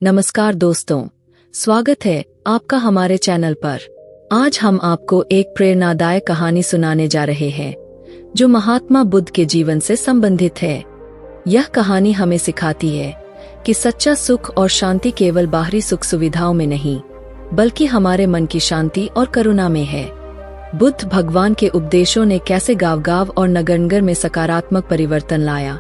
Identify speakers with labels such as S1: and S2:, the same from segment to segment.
S1: नमस्कार दोस्तों, स्वागत है आपका हमारे चैनल पर। आज हम आपको एक प्रेरणादायक कहानी सुनाने जा रहे हैं जो महात्मा बुद्ध के जीवन से संबंधित है। यह कहानी हमें सिखाती है कि सच्चा सुख और शांति केवल बाहरी सुख सुविधाओं में नहीं, बल्कि हमारे मन की शांति और करुणा में है। बुद्ध भगवान के उपदेशों ने कैसे गांव-गांव और नगर-नगर में सकारात्मक परिवर्तन लाया,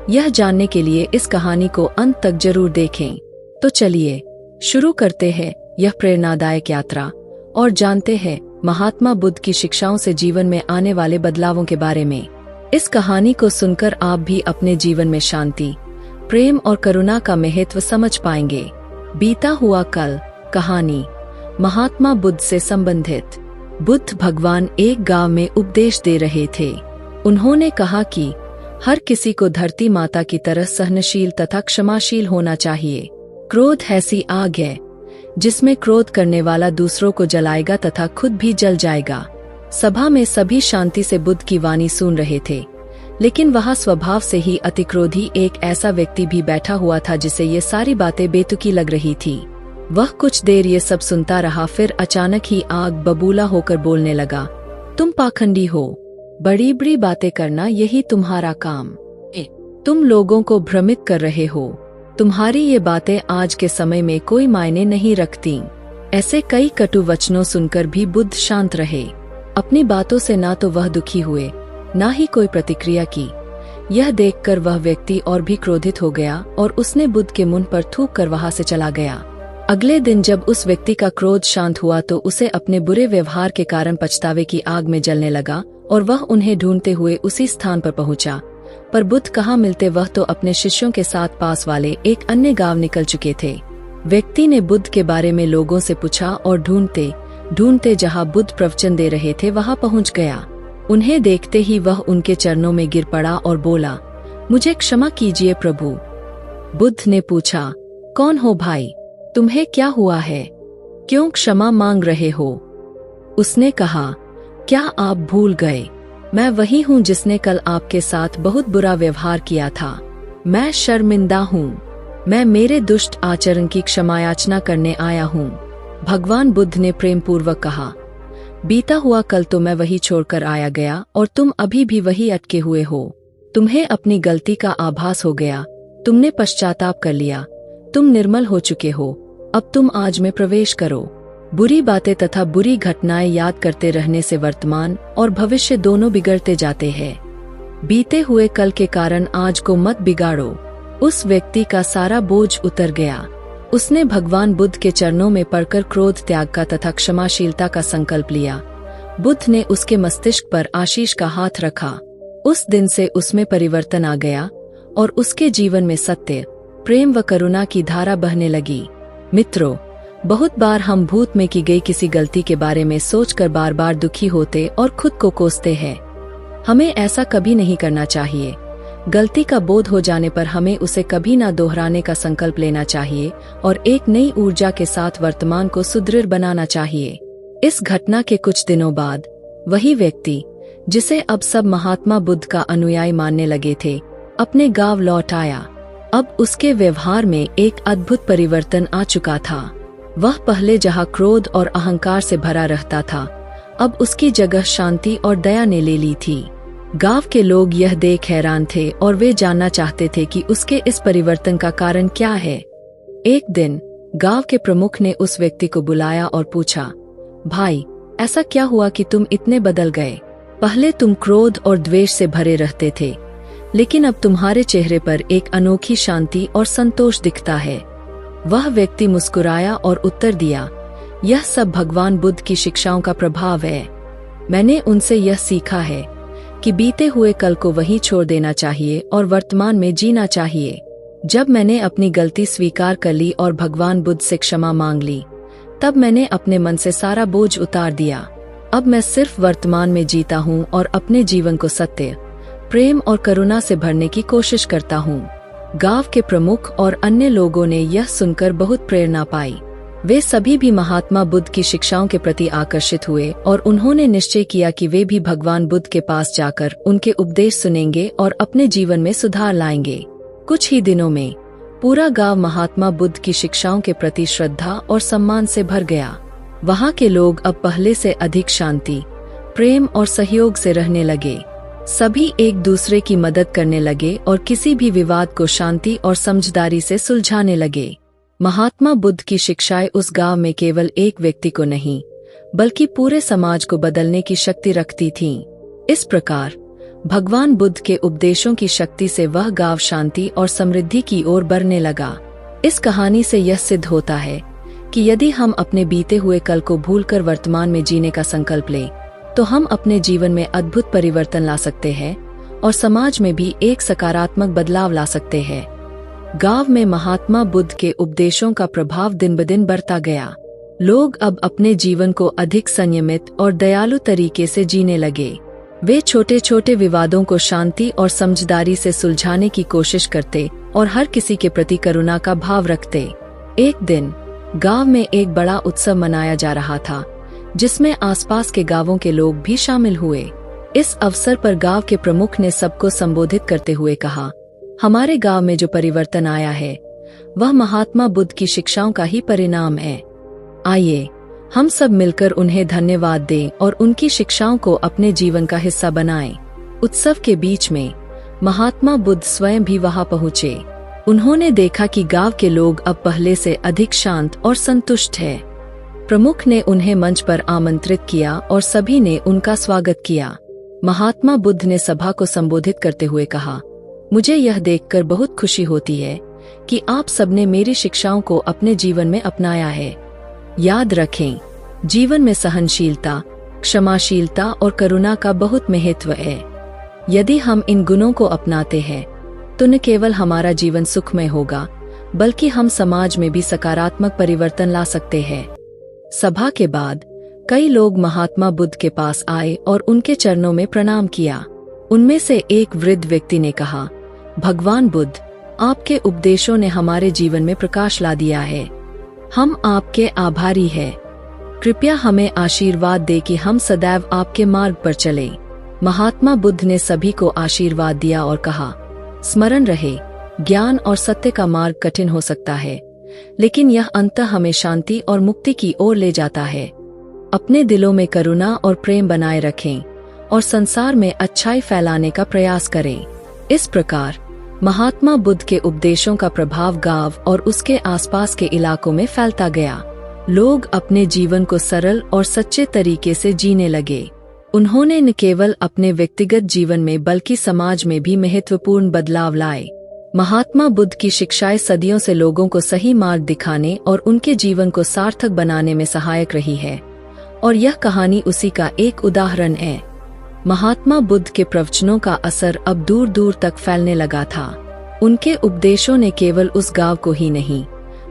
S1: यह जानने के लिए इस कहानी को अंत तक जरूर देखें। तो चलिए शुरू करते हैं यह प्रेरणादायक यात्रा और जानते हैं महात्मा बुद्ध की शिक्षाओं से जीवन में आने वाले बदलावों के बारे में। इस कहानी को सुनकर आप भी अपने जीवन में शांति, प्रेम और करुणा का महत्व समझ पाएंगे। बीता हुआ कल। कहानी महात्मा बुद्ध से संबंधित। बुद्ध भगवान एक गांव में उपदेश दे रहे थे। उन्होंने कहा कि हर किसी को धरती माता की तरह सहनशील तथा क्षमाशील होना चाहिए। क्रोध ऐसी आग है जिसमें क्रोध करने वाला दूसरों को जलाएगा तथा खुद भी जल जाएगा। सभा में सभी शांति से बुद्ध की वाणी सुन रहे थे, लेकिन वहाँ स्वभाव से ही अतिक्रोधी एक ऐसा व्यक्ति भी बैठा हुआ था जिसे ये सारी बातें बेतुकी लग रही थी। वह कुछ देर ये सब सुनता रहा, फिर अचानक ही आग बबूला होकर बोलने लगा, तुम पाखंडी हो, बड़ी बड़ी बातें करना यही तुम्हारा काम है। तुम लोगों को भ्रमित कर रहे हो। तुम्हारी ये बातें आज के समय में कोई मायने नहीं रखती। ऐसे कई कटु वचनों सुनकर भी बुद्ध शांत रहे। अपनी बातों से ना तो वह दुखी हुए, ना ही कोई प्रतिक्रिया की। यह देखकर वह व्यक्ति और भी क्रोधित हो गया और उसने बुद्ध के मुंह पर थूक कर वहां से चला गया। अगले दिन जब उस व्यक्ति का क्रोध शांत हुआ तो उसे अपने बुरे व्यवहार के कारण पछतावे की आग में जलने लगा और वह उन्हें ढूंढते हुए उसी स्थान पर पहुंचा। पर बुद्ध कहाँ मिलते, वह तो अपने शिष्यों के साथ पास वाले एक अन्य गांव निकल चुके थे। व्यक्ति ने बुद्ध के बारे में लोगों से पूछा और ढूंढते ढूंढते जहाँ बुद्ध प्रवचन दे रहे थे वहां पहुंच गया। उन्हें देखते ही वह उनके चरणों में गिर पड़ा और बोला, मुझे क्षमा कीजिए प्रभु। बुद्ध ने पूछा, कौन हो भाई, तुम्हें क्या हुआ है, क्यों क्षमा मांग रहे हो? उसने कहा, क्या आप भूल गए, मैं वही हूँ जिसने कल आपके साथ बहुत बुरा व्यवहार किया था। मैं शर्मिंदा हूँ। मैं मेरे दुष्ट आचरण की क्षमायाचना करने आया हूँ। भगवान बुद्ध ने प्रेम पूर्वक कहा, बीता हुआ कल तो मैं वही छोड़कर आया गया और तुम अभी भी वही अटके हुए हो। तुम्हें अपनी गलती का आभास हो गया, तुमने पश्चाताप कर लिया, तुम निर्मल हो चुके हो। अब तुम आज में प्रवेश करो। बुरी बातें तथा बुरी घटनाएं याद करते रहने से वर्तमान और भविष्य दोनों बिगड़ते जाते हैं। बीते हुए कल के कारण आज को मत बिगाड़ो। उस व्यक्ति का सारा बोझ उतर गया। उसने भगवान बुद्ध के चरणों में पड़कर क्रोध त्याग का तथा क्षमाशीलता का संकल्प लिया। बुद्ध ने उसके मस्तिष्क पर आशीष का हाथ रखा। उस दिन से उसमें परिवर्तन आ गया और उसके जीवन में सत्य, प्रेम व करुणा की धारा बहने लगी। मित्रों, बहुत बार हम भूत में की गई किसी गलती के बारे में सोचकर बार बार दुखी होते और खुद को कोसते हैं। हमें ऐसा कभी नहीं करना चाहिए। गलती का बोध हो जाने पर हमें उसे कभी ना दोहराने का संकल्प लेना चाहिए और एक नई ऊर्जा के साथ वर्तमान को सुदृढ़ बनाना चाहिए। इस घटना के कुछ दिनों बाद वही व्यक्ति, जिसे अब सब महात्मा बुद्ध का अनुयायी मानने लगे थे, अपने गांव लौट आया। अब उसके व्यवहार में एक अद्भुत परिवर्तन आ चुका था। वह पहले जहाँ क्रोध और अहंकार से भरा रहता था, अब उसकी जगह शांति और दया ने ले ली थी। गांव के लोग यह देख हैरान थे और वे जानना चाहते थे कि उसके इस परिवर्तन का कारण क्या है। एक दिन गांव के प्रमुख ने उस व्यक्ति को बुलाया और पूछा, भाई, ऐसा क्या हुआ कि तुम इतने बदल गए? पहले तुम क्रोध और द्वेष से भरे रहते थे, लेकिन अब तुम्हारे चेहरे पर एक अनोखी शांति और संतोष दिखता है। वह व्यक्ति मुस्कुराया और उत्तर दिया, यह सब भगवान बुद्ध की शिक्षाओं का प्रभाव है। मैंने उनसे यह सीखा है कि बीते हुए कल को वहीं छोड़ देना चाहिए और वर्तमान में जीना चाहिए। जब मैंने अपनी गलती स्वीकार कर ली और भगवान बुद्ध से क्षमा मांग ली, तब मैंने अपने मन से सारा बोझ उतार दिया। अब मैं सिर्फ वर्तमान में जीता हूँ और अपने जीवन को सत्य, प्रेम और करुणा से भरने की कोशिश करता हूँ। गांव के प्रमुख और अन्य लोगों ने यह सुनकर बहुत प्रेरणा पाई। वे सभी भी महात्मा बुद्ध की शिक्षाओं के प्रति आकर्षित हुए और उन्होंने निश्चय किया कि वे भी भगवान बुद्ध के पास जाकर उनके उपदेश सुनेंगे और अपने जीवन में सुधार लाएंगे। कुछ ही दिनों में पूरा गांव महात्मा बुद्ध की शिक्षाओं के प्रति श्रद्धा और सम्मान से भर गया। वहां के लोग अब पहले से अधिक शांति, प्रेम और सहयोग से रहने लगे। सभी एक दूसरे की मदद करने लगे और किसी भी विवाद को शांति और समझदारी से सुलझाने लगे। महात्मा बुद्ध की शिक्षाएं उस गांव में केवल एक व्यक्ति को नहीं, बल्कि पूरे समाज को बदलने की शक्ति रखती थीं। इस प्रकार भगवान बुद्ध के उपदेशों की शक्ति से वह गांव शांति और समृद्धि की ओर बढ़ने लगा। इस कहानी से यह सिद्ध होता है कि यदि हम अपने बीते हुए कल को भूलकर वर्तमान में जीने का संकल्प लें, तो हम अपने जीवन में अद्भुत परिवर्तन ला सकते हैं और समाज में भी एक सकारात्मक बदलाव ला सकते हैं। गांव में महात्मा बुद्ध के उपदेशों का प्रभाव दिन ब दिन बढ़ता गया। लोग अब अपने जीवन को अधिक संयमित और दयालु तरीके से जीने लगे। वे छोटे छोटे विवादों को शांति और समझदारी से सुलझाने की कोशिश करते और हर किसी के प्रति करुणा का भाव रखते। एक दिन गांव में एक बड़ा उत्सव मनाया जा रहा था, जिसमें आसपास के गांवों के लोग भी शामिल हुए। इस अवसर पर गांव के प्रमुख ने सबको संबोधित करते हुए कहा, हमारे गांव में जो परिवर्तन आया है वह महात्मा बुद्ध की शिक्षाओं का ही परिणाम है। आइए हम सब मिलकर उन्हें धन्यवाद दें और उनकी शिक्षाओं को अपने जीवन का हिस्सा बनाएं। उत्सव के बीच में महात्मा बुद्ध स्वयं भी वहां पहुंचे। उन्होंने देखा कि गांव के लोग अब पहले से अधिक शांत और संतुष्ट हैं। प्रमुख ने उन्हें मंच पर आमंत्रित किया और सभी ने उनका स्वागत किया। महात्मा बुद्ध ने सभा को संबोधित करते हुए कहा, मुझे यह देखकर बहुत खुशी होती है कि आप सबने मेरी शिक्षाओं को अपने जीवन में अपनाया है। याद रखें, जीवन में सहनशीलता, क्षमाशीलता और करुणा का बहुत महत्व है। यदि हम इन गुणों को अपनाते हैं तो न केवल हमारा जीवन सुखमय होगा, बल्कि हम समाज में भी सकारात्मक परिवर्तन ला सकते हैं। सभा के बाद कई लोग महात्मा बुद्ध के पास आए और उनके चरणों में प्रणाम किया। उनमें से एक वृद्ध व्यक्ति ने कहा, भगवान बुद्ध, आपके उपदेशों ने हमारे जीवन में प्रकाश ला दिया है। हम आपके आभारी हैं। कृपया हमें आशीर्वाद दे कि हम सदैव आपके मार्ग पर चलें। महात्मा बुद्ध ने सभी को आशीर्वाद दिया और कहा, स्मरण रहे, ज्ञान और सत्य का मार्ग कठिन हो सकता है, लेकिन यह अंततः हमें शांति और मुक्ति की ओर ले जाता है। अपने दिलों में करुणा और प्रेम बनाए रखें और संसार में अच्छाई फैलाने का प्रयास करें। इस प्रकार महात्मा बुद्ध के उपदेशों का प्रभाव गांव और उसके आसपास के इलाकों में फैलता गया। लोग अपने जीवन को सरल और सच्चे तरीके से जीने लगे। उन्होंने न केवल अपने व्यक्तिगत जीवन में बल्कि समाज में भी महत्वपूर्ण बदलाव लाए। महात्मा बुद्ध की शिक्षाएं सदियों से लोगों को सही मार्ग दिखाने और उनके जीवन को सार्थक बनाने में सहायक रही है, और यह कहानी उसी का एक उदाहरण है। महात्मा बुद्ध के प्रवचनों का असर अब दूर दूर तक फैलने लगा था। उनके उपदेशों ने केवल उस गांव को ही नहीं,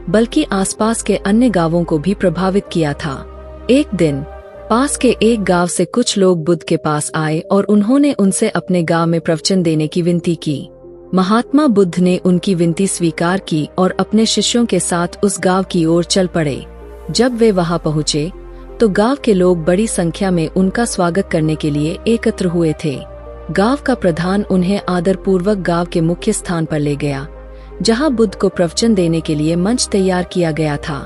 S1: बल्कि आसपास के अन्य गांवों को भी प्रभावित किया था। एक दिन पास के एक गांव से कुछ लोग बुद्ध के पास आए और उन्होंने उनसे अपने गांव में प्रवचन देने की विनती की। महात्मा बुद्ध ने उनकी विनती स्वीकार की और अपने शिष्यों के साथ उस गांव की ओर चल पड़े। जब वे वहां पहुंचे तो गांव के लोग बड़ी संख्या में उनका स्वागत करने के लिए एकत्र हुए थे। गांव का प्रधान उन्हें आदरपूर्वक गांव के मुख्य स्थान पर ले गया, जहां बुद्ध को प्रवचन देने के लिए मंच तैयार किया गया था।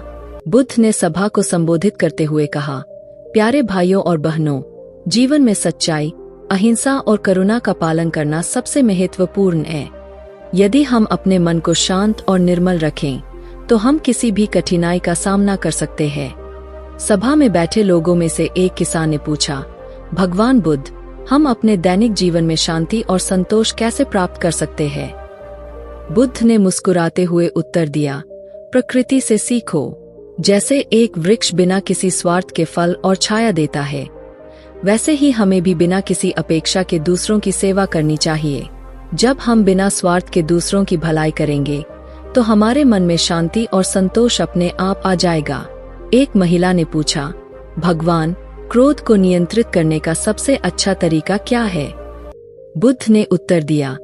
S1: बुद्ध ने सभा को संबोधित करते हुए कहा, प्यारे भाइयों और बहनों, जीवन में सच्चाई, अहिंसा और करुणा का पालन करना सबसे महत्वपूर्ण है। यदि हम अपने मन को शांत और निर्मल रखें, तो हम किसी भी कठिनाई का सामना कर सकते हैं। सभा में बैठे लोगों में से एक किसान ने पूछा, भगवान बुद्ध, हम अपने दैनिक जीवन में शांति और संतोष कैसे प्राप्त कर सकते हैं? बुद्ध ने मुस्कुराते हुए उत्तर दिया, प्रकृति से सीखो। जैसे एक वृक्ष बिना किसी स्वार्थ के फल और छाया देता है, वैसे ही हमें भी बिना किसी अपेक्षा के दूसरों की सेवा करनी चाहिए। जब हम बिना स्वार्थ के दूसरों की भलाई करेंगे, तो हमारे मन में शांति और संतोष अपने आप आ जाएगा। एक महिला ने पूछा, भगवान, क्रोध को नियंत्रित करने का सबसे अच्छा तरीका क्या है? बुद्ध ने उत्तर दिया,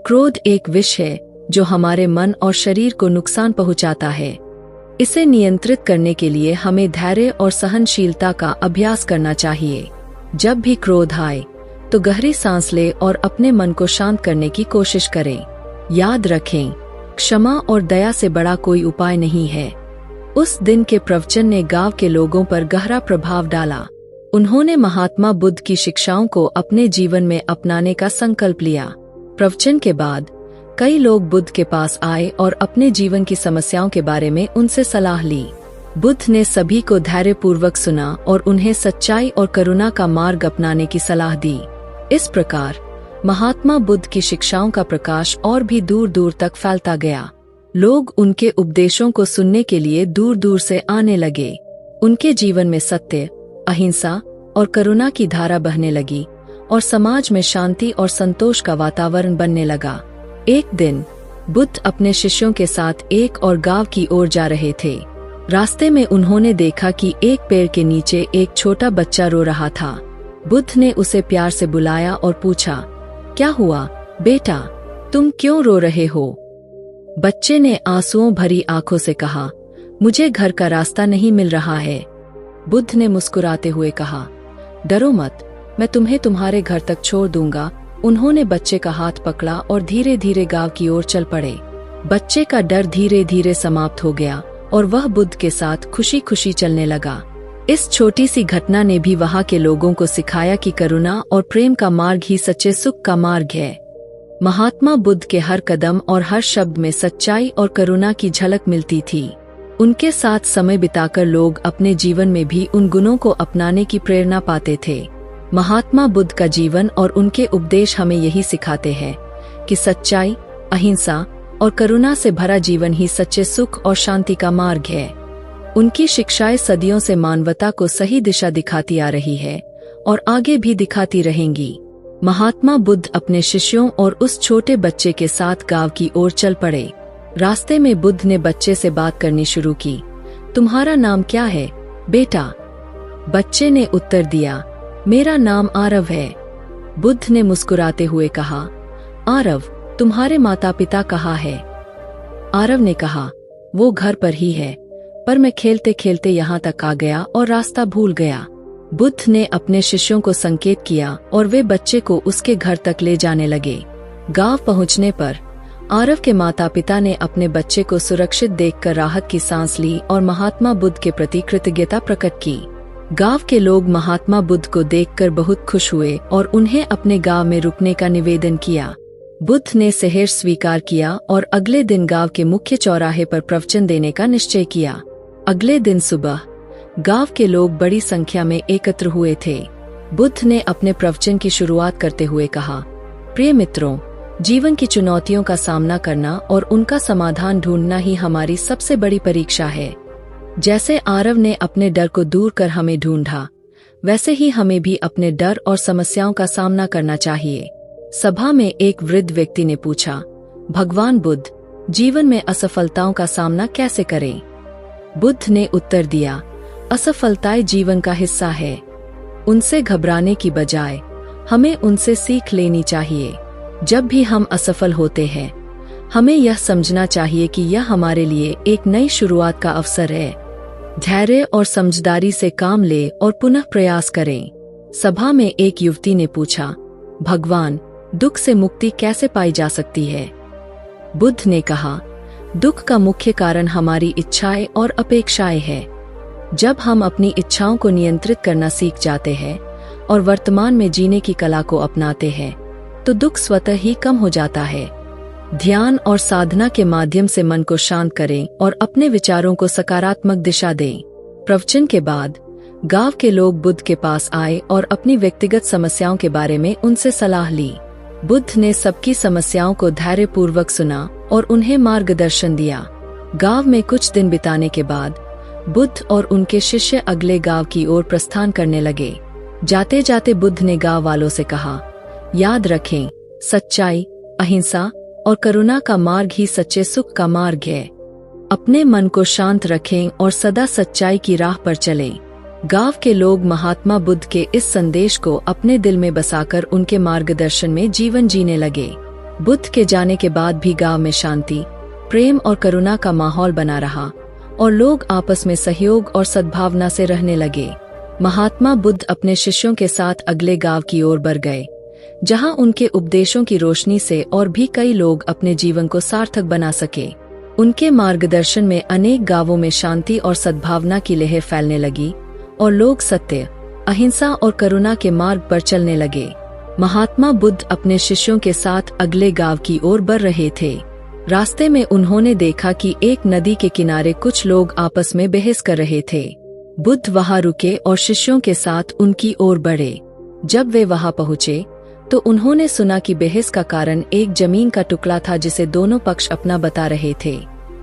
S1: क्रोध एक विष है जो हमारे मन और शरीर को नुकसान पहुंचाता है। इसे नियंत्रित करने के लिए हमें धैर्य और सहनशीलता का अभ्यास करना चाहिए। जब भी क्रोध आए तो गहरी सांस लें और अपने मन को शांत करने की कोशिश करें। याद रखें, क्षमा और दया से बड़ा कोई उपाय नहीं है। उस दिन के प्रवचन ने गांव के लोगों पर गहरा प्रभाव डाला। उन्होंने महात्मा बुद्ध की शिक्षाओं को अपने जीवन में अपनाने का संकल्प लिया। प्रवचन के बाद कई लोग बुद्ध के पास आए और अपने जीवन की समस्याओं के बारे में उनसे सलाह ली। बुद्ध ने सभी को धैर्यपूर्वक सुना और उन्हें सच्चाई और करुणा का मार्ग अपनाने की सलाह दी। इस प्रकार महात्मा बुद्ध की शिक्षाओं का प्रकाश और भी दूर दूर तक फैलता गया। लोग उनके उपदेशों को सुनने के लिए दूर दूर से आने लगे। उनके जीवन में सत्य, अहिंसा और करुणा की धारा बहने लगी और समाज में शांति और संतोष का वातावरण बनने लगा। एक दिन बुद्ध अपने शिष्यों के साथ एक और गांव की ओर जा रहे थे। रास्ते में उन्होंने देखा कि एक पेड़ के नीचे एक छोटा बच्चा रो रहा था। बुद्ध ने उसे प्यार से बुलाया और पूछा, क्या हुआ बेटा, तुम क्यों रो रहे हो? बच्चे ने आंसुओं भरी आंखों से कहा, मुझे घर का रास्ता नहीं मिल रहा है। बुद्ध ने मुस्कुराते हुए कहा, डरो मत, मैं तुम्हें तुम्हारे घर तक छोड़ दूंगा। उन्होंने बच्चे का हाथ पकड़ा और धीरे धीरे गांव की ओर चल पड़े। बच्चे का डर धीरे धीरे समाप्त हो गया और वह बुद्ध के साथ खुशी खुशी चलने लगा। इस छोटी सी घटना ने भी वहां के लोगों को सिखाया कि करुणा और प्रेम का मार्ग ही सच्चे सुख का मार्ग है। महात्मा बुद्ध के हर कदम और हर शब्द में सच्चाई और करुणा की झलक मिलती थी। उनके साथ समय बिताकर लोग अपने जीवन में भी उन गुणों को अपनाने की प्रेरणा पाते थे। महात्मा बुद्ध का जीवन और उनके उपदेश हमें यही सिखाते हैं कि सच्चाई, अहिंसा और करुणा से भरा जीवन ही सच्चे सुख और शांति का मार्ग है। उनकी शिक्षाएं सदियों से मानवता को सही दिशा दिखाती आ रही है और आगे भी दिखाती रहेंगी। महात्मा बुद्ध अपने शिष्यों और उस छोटे बच्चे के साथ गांव की ओर चल पड़े। रास्ते में बुद्ध ने बच्चे से बात करनी शुरू की। तुम्हारा नाम क्या है बेटा? बच्चे ने उत्तर दिया, मेरा नाम आरव है। बुद्ध ने मुस्कुराते हुए कहा, आरव, तुम्हारे माता पिता कहाँ है? आरव ने कहा, वो घर पर ही है, पर मैं खेलते खेलते यहाँ तक आ गया और रास्ता भूल गया। बुद्ध ने अपने शिष्यों को संकेत किया और वे बच्चे को उसके घर तक ले जाने लगे। गांव पहुँचने पर आरव के माता पिता ने अपने बच्चे को सुरक्षित देखकर राहत की सांस ली और महात्मा बुद्ध के प्रति कृतज्ञता प्रकट की। गांव के लोग महात्मा बुद्ध को देखकर बहुत खुश हुए और उन्हें अपने गांव में रुकने का निवेदन किया। बुद्ध ने सहर्ष स्वीकार किया और अगले दिन गांव के मुख्य चौराहे पर प्रवचन देने का निश्चय किया। अगले दिन सुबह गांव के लोग बड़ी संख्या में एकत्र हुए थे। बुद्ध ने अपने प्रवचन की शुरुआत करते हुए कहा, प्रिय मित्रों, जीवन की चुनौतियों का सामना करना और उनका समाधान ढूंढना ही हमारी सबसे बड़ी परीक्षा है। जैसे आरव ने अपने डर को दूर कर हमें ढूंढा, वैसे ही हमें भी अपने डर और समस्याओं का सामना करना चाहिए। सभा में एक वृद्ध व्यक्ति ने पूछा, भगवान बुद्ध, जीवन में असफलताओं का सामना कैसे करें? बुद्ध ने उत्तर दिया, असफलताएं जीवन का हिस्सा है। उनसे घबराने की बजाय हमें उनसे सीख लेनी चाहिए। जब भी हम असफल होते हैं, हमें यह समझना चाहिए कि यह हमारे लिए एक नई शुरुआत का अवसर है। धैर्य और समझदारी से काम ले और पुनः प्रयास करें। सभा में एक युवती ने पूछा, भगवान, दुख से मुक्ति कैसे पाई जा सकती है? बुद्ध ने कहा, दुख का मुख्य कारण हमारी इच्छाएं और अपेक्षाएं हैं। जब हम अपनी इच्छाओं को नियंत्रित करना सीख जाते हैं और वर्तमान में जीने की कला को अपनाते हैं, तो दुख स्वतः ही कम हो जाता है। ध्यान और साधना के माध्यम से मन को शांत करें और अपने विचारों को सकारात्मक दिशा दें। प्रवचन के बाद गांव के लोग बुद्ध के पास आए और अपनी व्यक्तिगत समस्याओं के बारे में उनसे सलाह ली। बुद्ध ने सबकी समस्याओं को धैर्यपूर्वक सुना और उन्हें मार्गदर्शन दिया। गांव में कुछ दिन बिताने के बाद बुद्ध और उनके शिष्य अगले गांव की ओर प्रस्थान करने लगे। जाते जाते बुद्ध ने गांव वालों से कहा, याद रखें, सच्चाई, अहिंसा और करुणा का मार्ग ही सच्चे सुख का मार्ग है। अपने मन को शांत रखें और सदा सच्चाई की राह पर चलें। गांव के लोग महात्मा बुद्ध के इस संदेश को अपने दिल में बसाकर उनके मार्गदर्शन में जीवन जीने लगे। बुद्ध के जाने के बाद भी गांव में शांति, प्रेम और करुणा का माहौल बना रहा और लोग आपस में सहयोग और सद्भावना से रहने लगे। महात्मा बुद्ध अपने शिष्यों के साथ अगले गांव की ओर बढ़ गए। जहां उनके उपदेशों की रोशनी से और भी कई लोग अपने जीवन को सार्थक बना सके। उनके मार्गदर्शन में अनेक गांवों में शांति और सद्भावना की लहर फैलने लगी और लोग सत्य, अहिंसा और करुणा के मार्ग पर चलने लगे। महात्मा बुद्ध अपने शिष्यों के साथ अगले गांव की ओर बढ़ रहे थे। रास्ते में उन्होंने देखा कि एक नदी के किनारे कुछ लोग आपस में बहस कर रहे थे। बुद्ध वहां रुके और शिष्यों के साथ उनकी ओर बढ़े। जब वे वहां पहुंचे तो उन्होंने सुना कि बहस का कारण एक जमीन का टुकड़ा था जिसे दोनों पक्ष अपना बता रहे थे।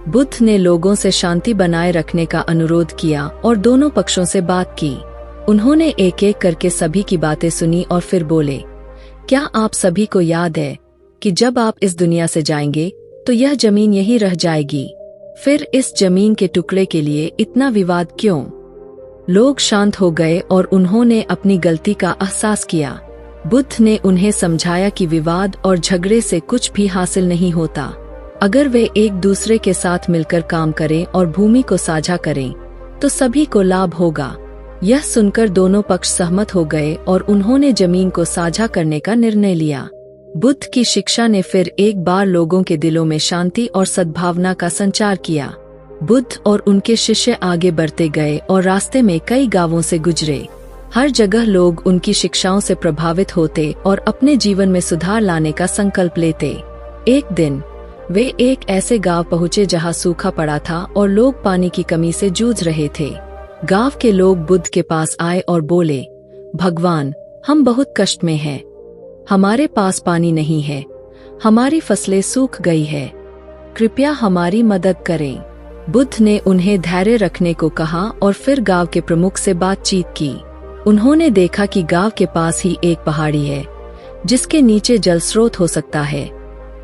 S1: बुद्ध ने लोगों से शांति बनाए रखने का अनुरोध किया और दोनों पक्षों से बात की। उन्होंने एक एक करके सभी की बातें सुनी और फिर बोले, क्या आप सभी को याद है कि जब आप इस दुनिया से जाएंगे तो यह जमीन यही रह जाएगी? फिर इस जमीन के टुकड़े के लिए इतना विवाद क्यों? लोग शांत हो गए और उन्होंने अपनी गलती का एहसास किया। बुद्ध ने उन्हें समझाया कि विवाद और झगड़े से कुछ भी हासिल नहीं होता। अगर वे एक दूसरे के साथ मिलकर काम करें और भूमि को साझा करें तो सभी को लाभ होगा। यह सुनकर दोनों पक्ष सहमत हो गए और उन्होंने जमीन को साझा करने का निर्णय लिया। बुद्ध की शिक्षा ने फिर एक बार लोगों के दिलों में शांति और सद्भावना का संचार किया। बुद्ध और उनके शिष्य आगे बढ़ते गए और रास्ते में कई गांवों से गुजरे। हर जगह लोग उनकी शिक्षाओं से प्रभावित होते और अपने जीवन में सुधार लाने का संकल्प लेते। एक दिन वे एक ऐसे गांव पहुंचे जहां सूखा पड़ा था और लोग पानी की कमी से जूझ रहे थे। गांव के लोग बुद्ध के पास आए और बोले, भगवान, हम बहुत कष्ट में हैं। हमारे पास पानी नहीं है, हमारी फसलें सूख गई है, कृपया हमारी मदद करें। बुद्ध ने उन्हें धैर्य रखने को कहा और फिर गांव के प्रमुख से बातचीत की। उन्होंने देखा कि गांव के पास ही एक पहाड़ी है जिसके नीचे जल स्रोत हो सकता है।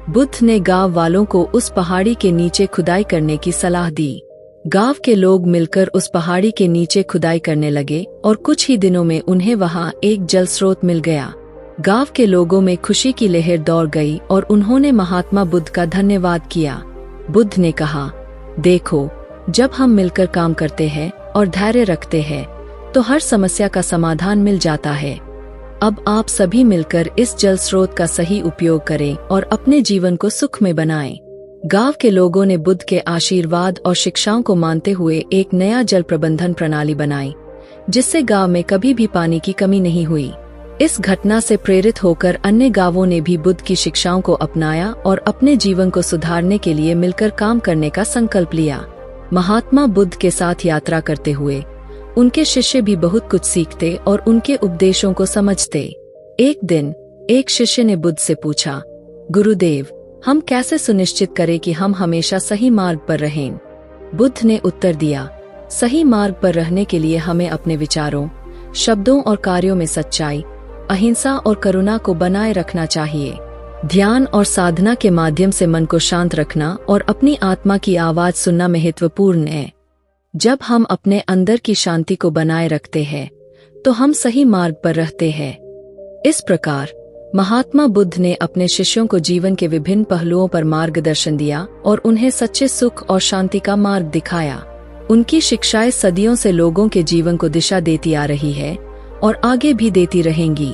S1: बुद्ध ने गांव वालों को उस पहाड़ी के नीचे खुदाई करने की सलाह दी। गांव के लोग मिलकर उस पहाड़ी के नीचे खुदाई करने लगे और कुछ ही दिनों में उन्हें वहां एक जल स्रोत मिल गया। गांव के लोगों में खुशी की लहर दौड़ गई और उन्होंने महात्मा बुद्ध का धन्यवाद किया। बुद्ध ने कहा, देखो, जब हम मिलकर काम करते हैं और धैर्य रखते हैं तो हर समस्या का समाधान मिल जाता है। अब आप सभी मिलकर इस जल स्रोत का सही उपयोग करें और अपने जीवन को सुखमय बनाएं। गांव के लोगों ने बुद्ध के आशीर्वाद और शिक्षाओं को मानते हुए एक नया जल प्रबंधन प्रणाली बनाई, जिससे गांव में कभी भी पानी की कमी नहीं हुई। इस घटना से प्रेरित होकर अन्य गांवों ने भी बुद्ध की शिक्षाओं को अपनाया और अपने जीवन को सुधारने के लिए मिलकर काम करने का संकल्प लिया। महात्मा बुद्ध के साथ यात्रा करते हुए उनके शिष्य भी बहुत कुछ सीखते और उनके उपदेशों को समझते। एक दिन एक शिष्य ने बुद्ध से पूछा, गुरुदेव, हम कैसे सुनिश्चित करें कि हम हमेशा सही मार्ग पर रहें? बुद्ध ने उत्तर दिया, सही मार्ग पर रहने के लिए हमें अपने विचारों, शब्दों और कार्यों में सच्चाई, अहिंसा और करुणा को बनाए रखना चाहिए। ध्यान और साधना के माध्यम से मन को शांत रखना और अपनी आत्मा की आवाज सुनना महत्वपूर्ण है। जब हम अपने अंदर की शांति को बनाए रखते हैं तो हम सही मार्ग पर रहते हैं। इस प्रकार महात्मा बुद्ध ने अपने शिष्यों को जीवन के विभिन्न पहलुओं पर मार्गदर्शन दिया और उन्हें सच्चे सुख और शांति का मार्ग दिखाया। उनकी शिक्षाएं सदियों से लोगों के जीवन को दिशा देती आ रही है और आगे भी देती रहेंगी।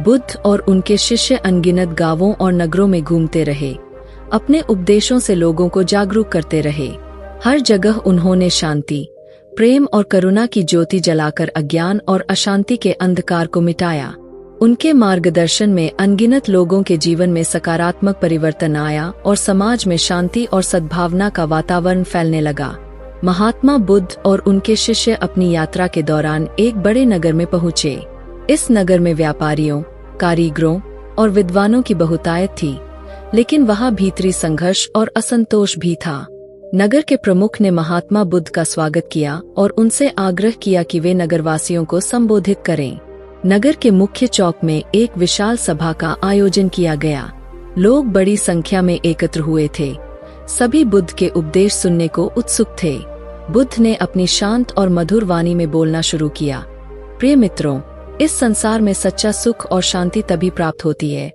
S1: बुद्ध और उनके शिष्य अनगिनत गांवों और नगरों में घूमते रहे, अपने उपदेशों से लोगों को जागरूक करते रहे। हर जगह उन्होंने शांति, प्रेम और करुणा की ज्योति जलाकर अज्ञान और अशांति के अंधकार को मिटाया। उनके मार्गदर्शन में अनगिनत लोगों के जीवन में सकारात्मक परिवर्तन आया और समाज में शांति और सद्भावना का वातावरण फैलने लगा। महात्मा बुद्ध और उनके शिष्य अपनी यात्रा के दौरान एक बड़े नगर में पहुंचे। इस नगर में व्यापारियों, कारीगरों और विद्वानों की बहुतायत थी, लेकिन वहां भीतरी संघर्ष और असंतोष भी था। नगर के प्रमुख ने महात्मा बुद्ध का स्वागत किया और उनसे आग्रह किया कि वे नगरवासियों को संबोधित करें। नगर के मुख्य चौक में एक विशाल सभा का आयोजन किया गया। लोग बड़ी संख्या में एकत्र हुए थे। सभी बुद्ध के उपदेश सुनने को उत्सुक थे। बुद्ध ने अपनी शांत और मधुर वाणी में बोलना शुरू किया। प्रिय मित्रों, इस संसार में सच्चा सुख और शांति तभी प्राप्त होती है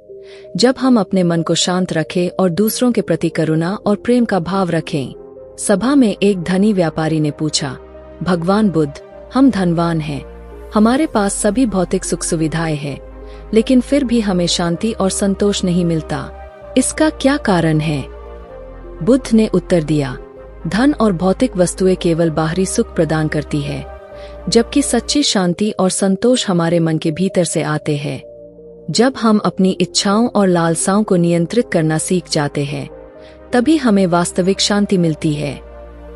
S1: जब हम अपने मन को शांत रखें और दूसरों के प्रति करुणा और प्रेम का भाव रखें। सभा में एक धनी व्यापारी ने पूछा, भगवान बुद्ध, हम धनवान हैं, हमारे पास सभी भौतिक सुख सुविधाएं हैं, लेकिन फिर भी हमें शांति और संतोष नहीं मिलता। इसका क्या कारण है? बुद्ध ने उत्तर दिया, धन और भौतिक वस्तुएं केवल बाहरी सुख प्रदान करती है, जबकि सच्ची शांति और संतोष हमारे मन के भीतर से आते हैं। जब हम अपनी इच्छाओं और लालसाओं को नियंत्रित करना सीख जाते हैं, तभी हमें वास्तविक शांति मिलती है।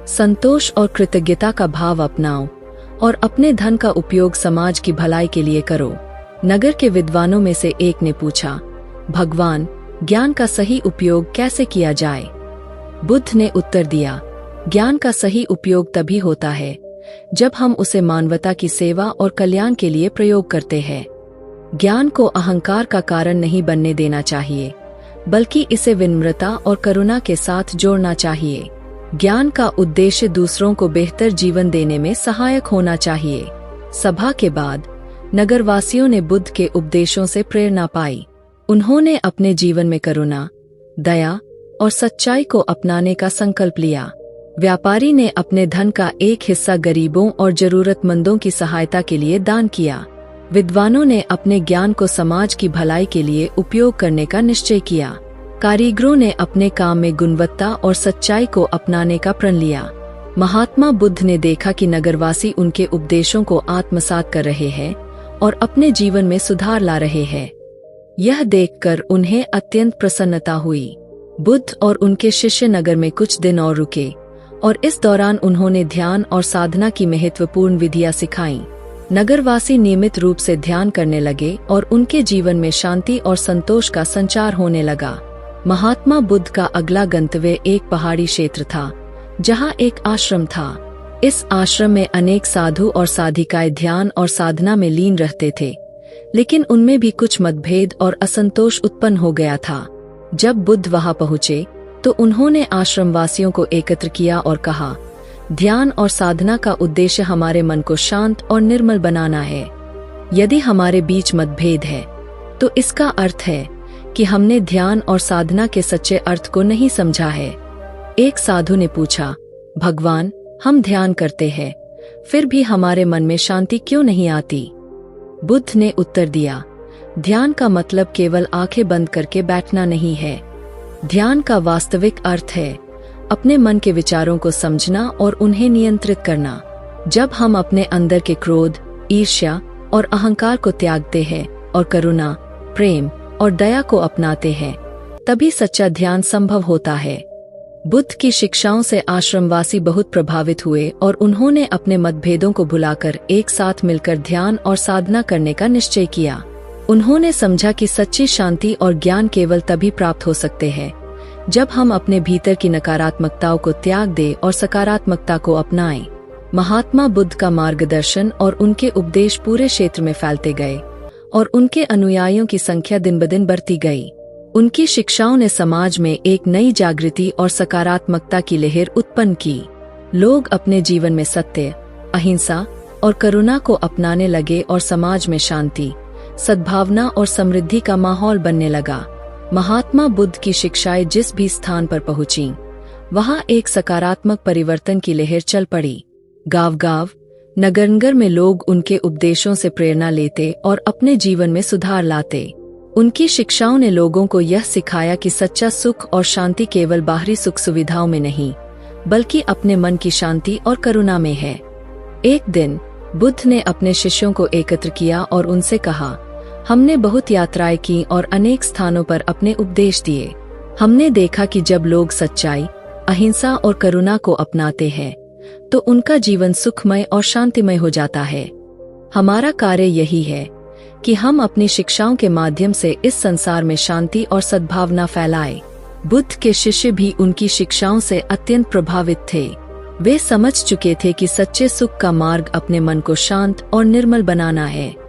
S1: संतोष और कृतज्ञता का भाव अपनाओ और अपने धन का उपयोग समाज की भलाई के लिए करो। नगर के विद्वानों में से एक ने पूछा, भगवान, ज्ञान का सही उपयोग कैसे किया जाए? बुद्ध ने उत्तर दिया, ज्ञान का सही उपयोग तभी होता है जब हम उसे मानवता की सेवा और कल्याण के लिए प्रयोग करते हैं। ज्ञान को अहंकार का कारण नहीं बनने देना चाहिए, बल्कि इसे विनम्रता और करुणा के साथ जोड़ना चाहिए। ज्ञान का उद्देश्य दूसरों को बेहतर जीवन देने में सहायक होना चाहिए। सभा के बाद नगरवासियों ने बुद्ध के उपदेशों से प्रेरणा पाई। उन्होंने अपने जीवन में करुणा, दया और सच्चाई को अपनाने का संकल्प लिया। व्यापारी ने अपने धन का एक हिस्सा गरीबों और जरूरतमंदों की सहायता के लिए दान किया। विद्वानों ने अपने ज्ञान को समाज की भलाई के लिए उपयोग करने का निश्चय किया। कारीगरों ने अपने काम में गुणवत्ता और सच्चाई को अपनाने का प्रण लिया। महात्मा बुद्ध ने देखा कि नगरवासी उनके उपदेशों को आत्मसात कर रहे हैं और अपने जीवन में सुधार ला रहे हैं। यह देखकर उन्हें अत्यंत प्रसन्नता हुई। बुद्ध और उनके शिष्य नगर में कुछ दिन और रुके और इस दौरान उन्होंने ध्यान और साधना की महत्वपूर्ण विधियां सिखाईं। नगरवासी नियमित रूप से ध्यान करने लगे और उनके जीवन में शांति और संतोष का संचार होने लगा। महात्मा बुद्ध का अगला गंतव्य एक पहाड़ी क्षेत्र था, जहां एक आश्रम था। इस आश्रम में अनेक साधु और साधिकाएं ध्यान और साधना में लीन रहते थे, लेकिन उनमें भी कुछ मतभेद और असंतोष उत्पन्न हो गया था। जब बुद्ध वहां पहुंचे तो उन्होंने आश्रमवासियों को एकत्र किया और कहा, ध्यान और साधना का उद्देश्य हमारे मन को शांत और निर्मल बनाना है। यदि हमारे बीच मतभेद है, तो इसका अर्थ है कि हमने ध्यान और साधना के सच्चे अर्थ को नहीं समझा है। एक साधु ने पूछा, भगवान, हम ध्यान करते हैं, फिर भी हमारे मन में शांति क्यों नहीं आती? बुद्ध ने उत्तर दिया, ध्यान का मतलब केवल आंखें बंद करके बैठना नहीं है। ध्यान का वास्तविक अर्थ है अपने मन के विचारों को समझना और उन्हें नियंत्रित करना। जब हम अपने अंदर के क्रोध, ईर्ष्या और अहंकार को त्यागते हैं और करुणा, प्रेम और दया को अपनाते हैं, तभी सच्चा ध्यान संभव होता है। बुद्ध की शिक्षाओं से आश्रमवासी बहुत प्रभावित हुए और उन्होंने अपने मतभेदों को भुलाकर एक साथ मिलकर ध्यान और साधना करने का निश्चय किया। उन्होंने समझा कि सच्ची शांति और ज्ञान केवल तभी प्राप्त हो सकते हैं जब हम अपने भीतर की नकारात्मकताओं को त्याग दें और सकारात्मकता को अपनाएं। महात्मा बुद्ध का मार्गदर्शन और उनके उपदेश पूरे क्षेत्र में फैलते गए और उनके अनुयायियों की संख्या दिन ब दिन बढ़ती गई। उनकी शिक्षाओं ने समाज में एक नई जागृति और सकारात्मकता की लहर उत्पन्न की। लोग अपने जीवन में सत्य, अहिंसा और करुणा को अपनाने लगे और समाज में शांति, सद्भावना और समृद्धि का माहौल बनने लगा। महात्मा बुद्ध की शिक्षाएं जिस भी स्थान पर पहुंची, वहां एक सकारात्मक परिवर्तन की लहर चल पड़ी। गांव-गांव, नगर-नगर में लोग उनके उपदेशों से प्रेरणा लेते और अपने जीवन में सुधार लाते। उनकी शिक्षाओं ने लोगों को यह सिखाया कि सच्चा सुख और शांति केवल बाहरी सुख सुविधाओं में नहीं, बल्कि अपने मन की शांति और करुणा में है। एक दिन बुद्ध ने अपने शिष्यों को एकत्र किया और उनसे कहा, हमने बहुत यात्राएं की और अनेक स्थानों पर अपने उपदेश दिए। हमने देखा कि जब लोग सच्चाई, अहिंसा और करुणा को अपनाते हैं, तो उनका जीवन सुखमय और शांतिमय हो जाता है। हमारा कार्य यही है कि हम अपनी शिक्षाओं के माध्यम से इस संसार में शांति और सद्भावना फैलाएं। बुद्ध के शिष्य भी उनकी शिक्षाओं से अत्यंत प्रभावित थे। वे समझ चुके थे कि सच्चे सुख का मार्ग अपने मन को शांत और निर्मल बनाना है।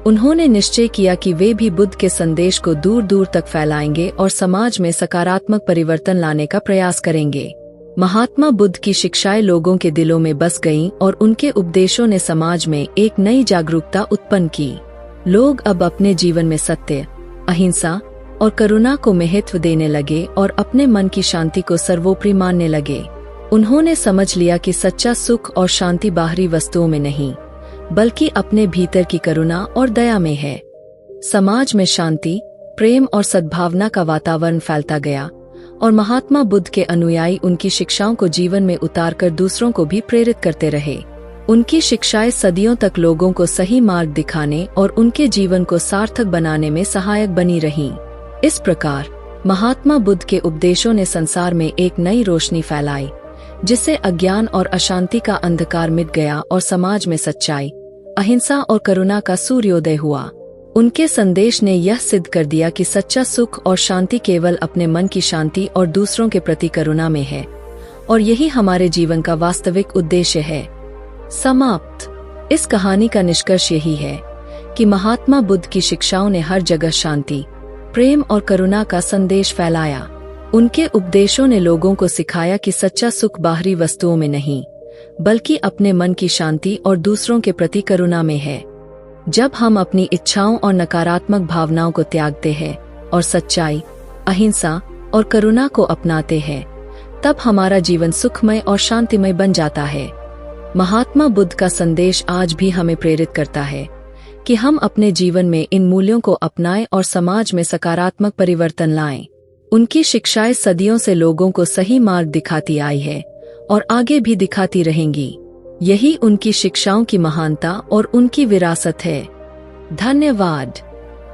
S1: उन्होंने निश्चय किया कि वे भी बुद्ध के संदेश को दूर दूर तक फैलाएंगे और समाज में सकारात्मक परिवर्तन लाने का प्रयास करेंगे। महात्मा बुद्ध की शिक्षाएं लोगों के दिलों में बस गईं और उनके उपदेशों ने समाज में एक नई जागरूकता उत्पन्न की। लोग अब अपने जीवन में सत्य, अहिंसा और करुणा को महत्व देने लगे और अपने मन की शांति को सर्वोपरि मानने लगे। उन्होंने समझ लिया कि सच्चा सुख और शांति बाहरी वस्तुओं में नहीं, बल्कि अपने भीतर की करुणा और दया में है। समाज में शांति, प्रेम और सद्भावना का वातावरण फैलता गया और महात्मा बुद्ध के अनुयायी उनकी शिक्षाओं को जीवन में उतारकर दूसरों को भी प्रेरित करते रहे। उनकी शिक्षाएं सदियों तक लोगों को सही मार्ग दिखाने और उनके जीवन को सार्थक बनाने में सहायक बनी रहीं। इस प्रकार महात्मा बुद्ध के उपदेशों ने संसार में एक नई रोशनी फैलाई, जिससे अज्ञान और अशांति का अंधकार मिट गया और समाज में सच्चाई, अहिंसा और करुणा का सूर्योदय हुआ। उनके संदेश ने यह सिद्ध कर दिया कि सच्चा सुख और शांति केवल अपने मन की शांति और दूसरों के प्रति करुणा में है, और यही हमारे जीवन का वास्तविक उद्देश्य है। समाप्त। इस कहानी का निष्कर्ष यही है कि महात्मा बुद्ध की शिक्षाओं ने हर जगह शांति, प्रेम और करुणा का संदेश फैलाया। उनके उपदेशों ने लोगों को सिखाया कि सच्चा सुख बाहरी वस्तुओं में नहीं, बल्कि अपने मन की शांति और दूसरों के प्रति करुणा में है। जब हम अपनी इच्छाओं और नकारात्मक भावनाओं को त्यागते हैं और सच्चाई, अहिंसा और करुणा को अपनाते हैं, तब हमारा जीवन सुखमय और शांतिमय बन जाता है। महात्मा बुद्ध का संदेश आज भी हमें प्रेरित करता है कि हम अपने जीवन में इन मूल्यों को अपनाएं और समाज में सकारात्मक परिवर्तन लाएं। उनकी शिक्षाएं सदियों से लोगों को सही मार्ग दिखाती आई है और आगे भी दिखाती रहेंगी। यही उनकी शिक्षाओं की महानता और उनकी विरासत है। धन्यवाद।